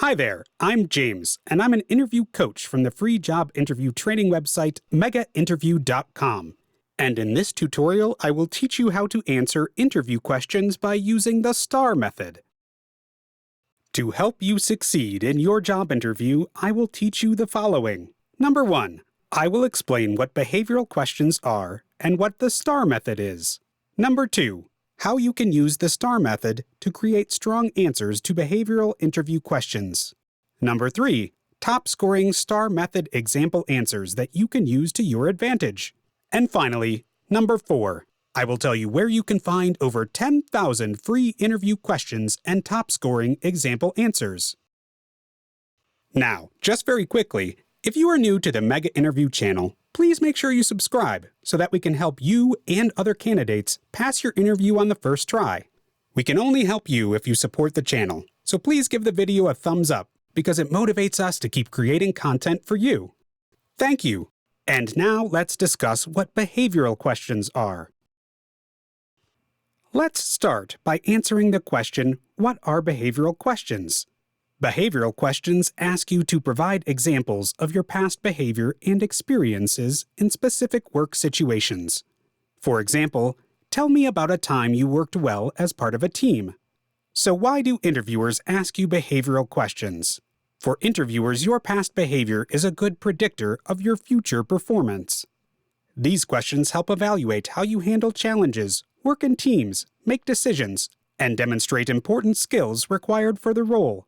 Hi there, I'm James, and I'm an interview coach from the free job interview training website megainterview.com. And in this tutorial, I will teach you how to answer interview questions by using the STAR method. To help you succeed in your job interview, I will teach you the following. Number 1. I will explain what behavioral questions are and what the STAR method is. Number 2. How you can use the STAR method to create strong answers to behavioral interview questions. Number 3. Top-scoring STAR method example answers that you can use to your advantage. And finally, number 4. I will tell you where you can find over 10,000 free interview questions and top-scoring example answers. Now, just very quickly, if you are new to the Mega Interview channel, please make sure you subscribe so that we can help you and other candidates pass your interview on the first try. We can only help you if you support the channel, so please give the video a thumbs up because it motivates us to keep creating content for you. Thank you. And now let's discuss what behavioral questions are. Let's start by answering the question, what are behavioral questions? Behavioral questions ask you to provide examples of your past behavior and experiences in specific work situations. For example, tell me about a time you worked well as part of a team. So why do interviewers ask you behavioral questions? For interviewers, your past behavior is a good predictor of your future performance. These questions help evaluate how you handle challenges, work in teams, make decisions, and demonstrate important skills required for the role.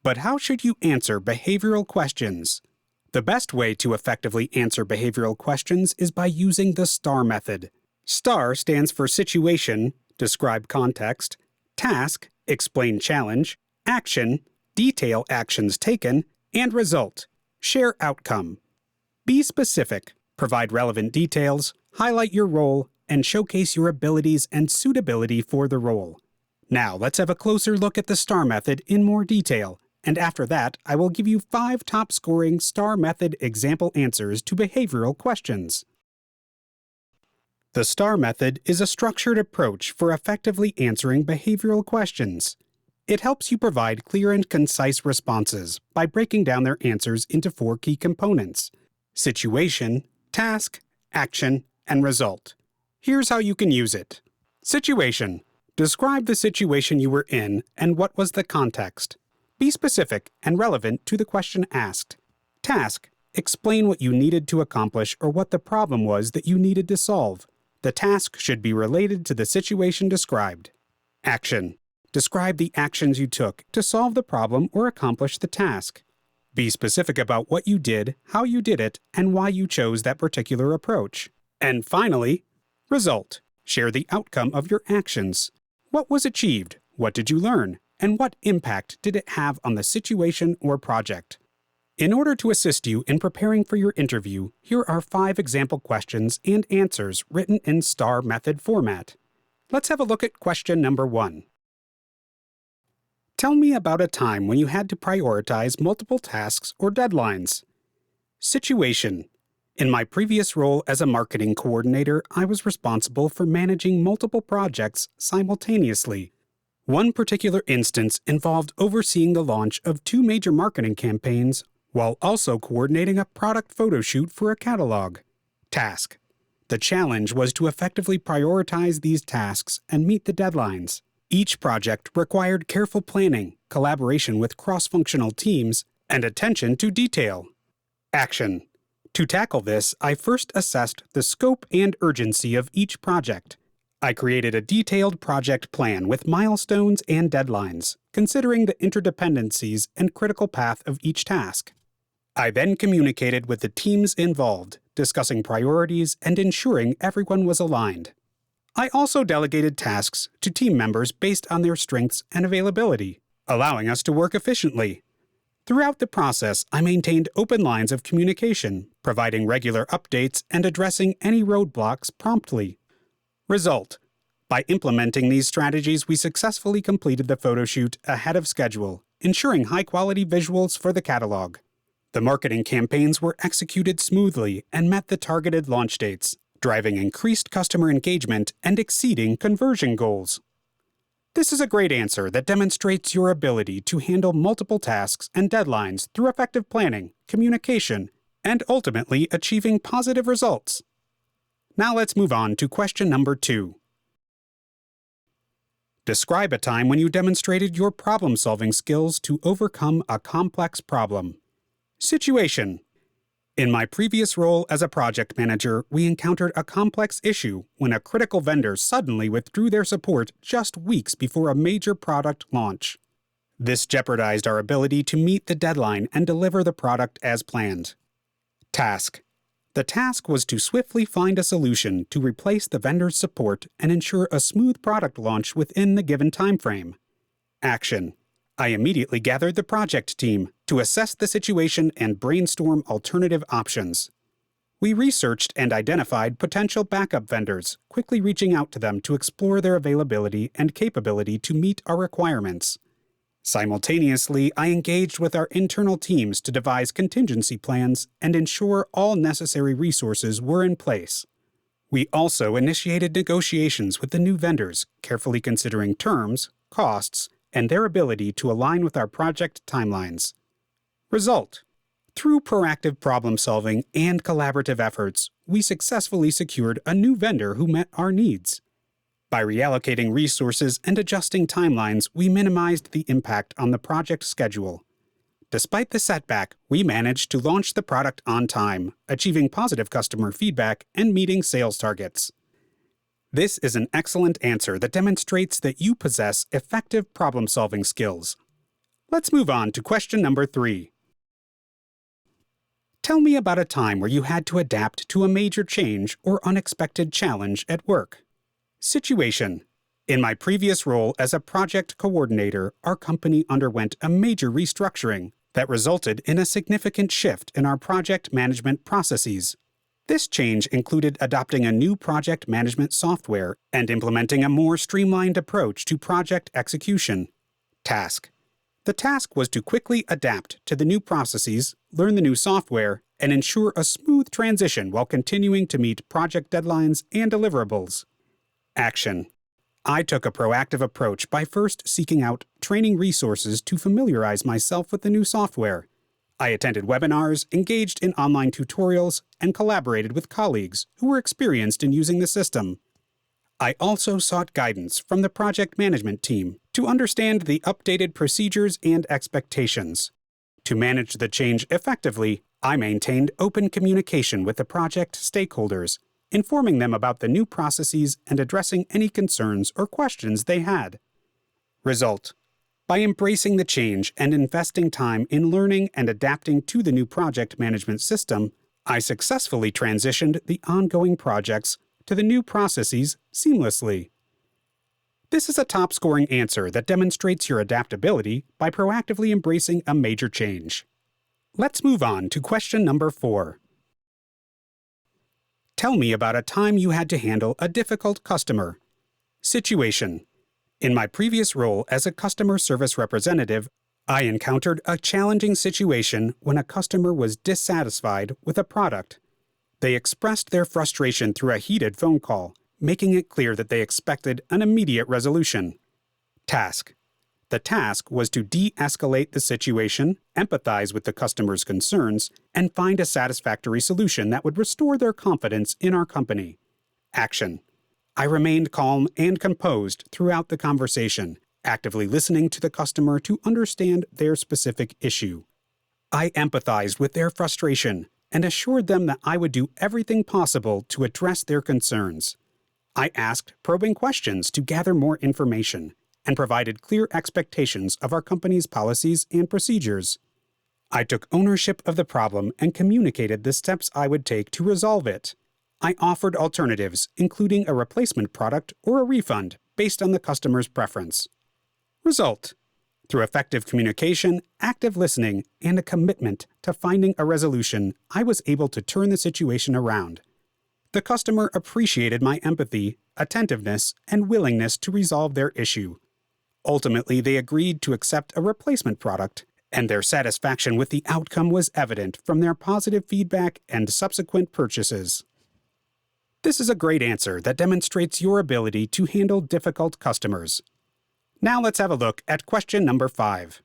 But how should you answer behavioral questions? The best way to effectively answer behavioral questions is by using the STAR method. STAR stands for situation, describe context, task, explain challenge, action, detail actions taken, and result, share outcome. Be specific, provide relevant details, highlight your role, and showcase your abilities and suitability for the role. Now let's have a closer look at the STAR method in more detail. And after that, I will give you 5 top-scoring STAR method example answers to behavioral questions. The STAR method is a structured approach for effectively answering behavioral questions. It helps you provide clear and concise responses by breaking down their answers into 4 key components: situation, task, action, and result. Here's how you can use it. Situation. Describe the situation you were in and what was the context. Be specific and relevant to the question asked. Task. Explain what you needed to accomplish or what the problem was that you needed to solve. The task should be related to the situation described. Action. Describe the actions you took to solve the problem or accomplish the task. Be specific about what you did, how you did it, and why you chose that particular approach. And finally, result. Share the outcome of your actions. What was achieved? What did you learn? And what impact did it have on the situation or project? In order to assist you in preparing for your interview, here are 5 example questions and answers written in STAR method format. Let's have a look at question number 1. Tell me about a time when you had to prioritize multiple tasks or deadlines. Situation. In my previous role as a marketing coordinator, I was responsible for managing multiple projects simultaneously. One particular instance involved overseeing the launch of 2 major marketing campaigns while also coordinating a product photo shoot for a catalog. Task. The challenge was to effectively prioritize these tasks and meet the deadlines. Each project required careful planning, collaboration with cross-functional teams, and attention to detail. Action. To tackle this, I first assessed the scope and urgency of each project. I created a detailed project plan with milestones and deadlines, considering the interdependencies and critical path of each task. I then communicated with the teams involved, discussing priorities and ensuring everyone was aligned. I also delegated tasks to team members based on their strengths and availability, allowing us to work efficiently. Throughout the process, I maintained open lines of communication, providing regular updates and addressing any roadblocks promptly. Result. By implementing these strategies, we successfully completed the photo shoot ahead of schedule, ensuring high-quality visuals for the catalog. The marketing campaigns were executed smoothly and met the targeted launch dates, driving increased customer engagement and exceeding conversion goals. This is a great answer that demonstrates your ability to handle multiple tasks and deadlines through effective planning, communication, and ultimately achieving positive results. Now let's move on to question number 2. Describe a time when you demonstrated your problem-solving skills to overcome a complex problem. Situation: in my previous role as a project manager, we encountered a complex issue when a critical vendor suddenly withdrew their support just weeks before a major product launch. This jeopardized our ability to meet the deadline and deliver the product as planned. Task: the task was to swiftly find a solution to replace the vendor's support and ensure a smooth product launch within the given timeframe. Action: I immediately gathered the project team to assess the situation and brainstorm alternative options. We researched and identified potential backup vendors, quickly reaching out to them to explore their availability and capability to meet our requirements. Simultaneously, I engaged with our internal teams to devise contingency plans and ensure all necessary resources were in place. We also initiated negotiations with the new vendors, carefully considering terms, costs, and their ability to align with our project timelines. Result: through proactive problem-solving and collaborative efforts, we successfully secured a new vendor who met our needs. By reallocating resources and adjusting timelines, we minimized the impact on the project schedule. Despite the setback, we managed to launch the product on time, achieving positive customer feedback and meeting sales targets. This is an excellent answer that demonstrates that you possess effective problem-solving skills. Let's move on to question number 3. Tell me about a time where you had to adapt to a major change or unexpected challenge at work. Situation: in my previous role as a project coordinator, our company underwent a major restructuring that resulted in a significant shift in our project management processes. This change included adopting a new project management software and implementing a more streamlined approach to project execution. Task: the task was to quickly adapt to the new processes, learn the new software, and ensure a smooth transition while continuing to meet project deadlines and deliverables. Action: I took a proactive approach by first seeking out training resources to familiarize myself with the new software. I attended webinars, engaged in online tutorials, and collaborated with colleagues who were experienced in using the system. I also sought guidance from the project management team to understand the updated procedures and expectations. To manage the change effectively, I maintained open communication with the project stakeholders, informing them about the new processes and addressing any concerns or questions they had. Result: by embracing the change and investing time in learning and adapting to the new project management system, I successfully transitioned the ongoing projects to the new processes seamlessly. This is a top-scoring answer that demonstrates your adaptability by proactively embracing a major change. Let's move on to question number 4. Tell me about a time you had to handle a difficult customer. Situation: in my previous role as a customer service representative, I encountered a challenging situation when a customer was dissatisfied with a product. They expressed their frustration through a heated phone call, making it clear that they expected an immediate resolution. Task: the task was to de-escalate the situation, empathize with the customer's concerns, and find a satisfactory solution that would restore their confidence in our company. Action: I remained calm and composed throughout the conversation, actively listening to the customer to understand their specific issue. I empathized with their frustration and assured them that I would do everything possible to address their concerns. I asked probing questions to gather more information and provided clear expectations of our company's policies and procedures. I took ownership of the problem and communicated the steps I would take to resolve it. I offered alternatives, including a replacement product or a refund based on the customer's preference. Result: through effective communication, active listening, and a commitment to finding a resolution, I was able to turn the situation around. The customer appreciated my empathy, attentiveness, and willingness to resolve their issue. Ultimately, they agreed to accept a replacement product, and their satisfaction with the outcome was evident from their positive feedback and subsequent purchases. This is a great answer that demonstrates your ability to handle difficult customers. Now let's have a look at question number 5.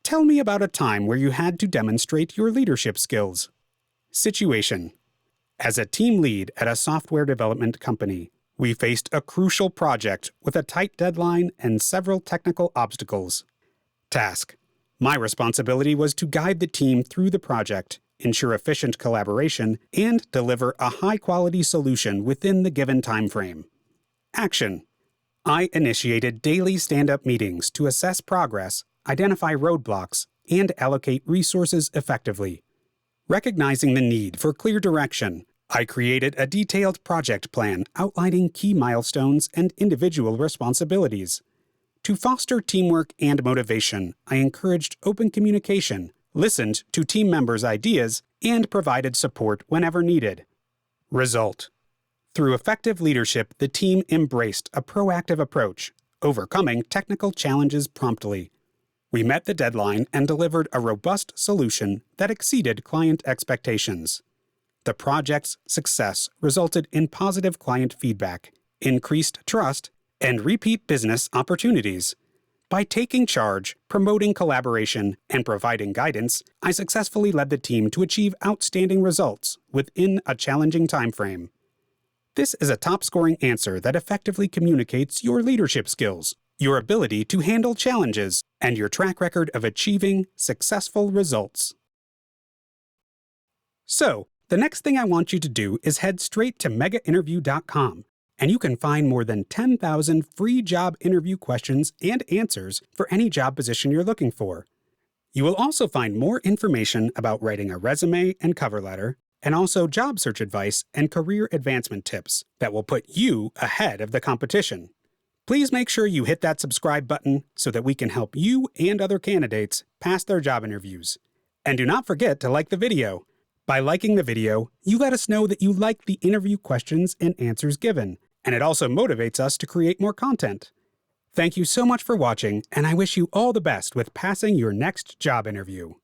Tell me about a time where you had to demonstrate your leadership skills. Situation: as a team lead at a software development company, we faced a crucial project with a tight deadline and several technical obstacles. Task: my responsibility was to guide the team through the project, ensure efficient collaboration, and deliver a high-quality solution within the given time frame. Action: I initiated daily stand-up meetings to assess progress, identify roadblocks, and allocate resources effectively. Recognizing the need for clear direction, I created a detailed project plan outlining key milestones and individual responsibilities. To foster teamwork and motivation, I encouraged open communication, listened to team members' ideas, and provided support whenever needed. Result: through effective leadership, the team embraced a proactive approach, overcoming technical challenges promptly. We met the deadline and delivered a robust solution that exceeded client expectations. The project's success resulted in positive client feedback, increased trust, and repeat business opportunities. By taking charge, promoting collaboration, and providing guidance, I successfully led the team to achieve outstanding results within a challenging time frame. This is a top-scoring answer that effectively communicates your leadership skills, your ability to handle challenges, and your track record of achieving successful results. So, the next thing I want you to do is head straight to megainterview.com, and you can find more than 10,000 free job interview questions and answers for any job position you're looking for. You will also find more information about writing a resume and cover letter, and also job search advice and career advancement tips that will put you ahead of the competition. Please make sure you hit that subscribe button so that we can help you and other candidates pass their job interviews. And do not forget to like the video. By liking the video, you let us know that you like the interview questions and answers given, and it also motivates us to create more content. Thank you so much for watching, and I wish you all the best with passing your next job interview.